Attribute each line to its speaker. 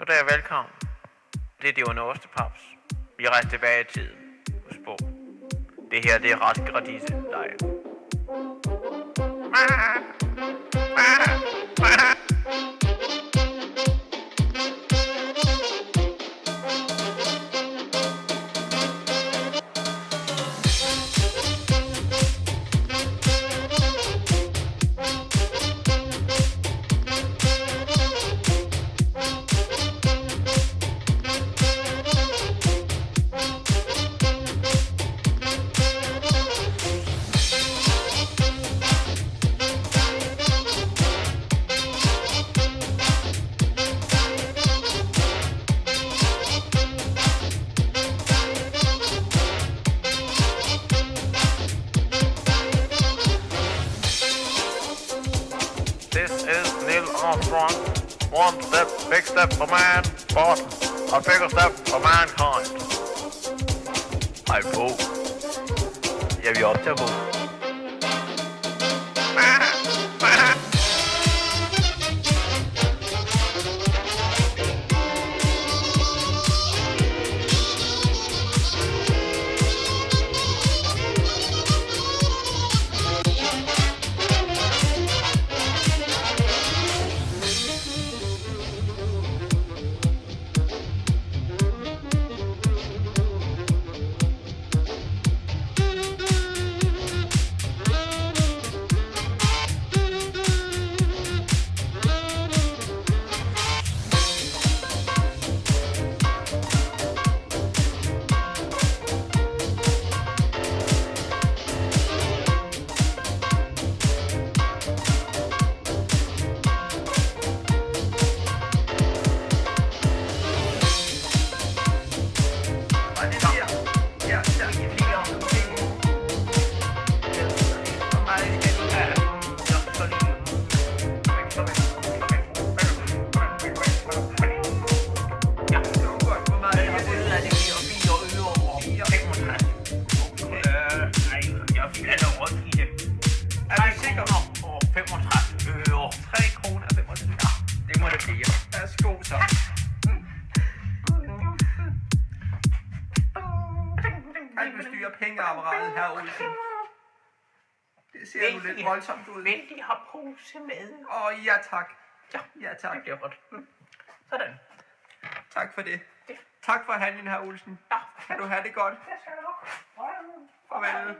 Speaker 1: Goddag og velkommen. Det var Ostepaps. Vi rejser tilbage i tiden. Husk på. Det her, det er raske radise. Nej. This is Neil Armstrong. One step, big step for man, but a bigger step for mankind. Hej på. Jeg vil optage på. Er du sikker? 35 øre. 3 kroner 25. Ja, det må det blive. Værsgo så. Kan du styre pengeapparatet, herr Olsen? Det ser nu lidt voldsomt ud.
Speaker 2: Vil de have pose med?
Speaker 1: Ja tak. Ja tak.
Speaker 2: Det bliver godt. Sådan.
Speaker 1: Tak for det. Tak for handlen, herr Olsen.
Speaker 2: Ja.
Speaker 1: Kan du have det godt?
Speaker 2: Jeg skal nok.
Speaker 1: Farvel.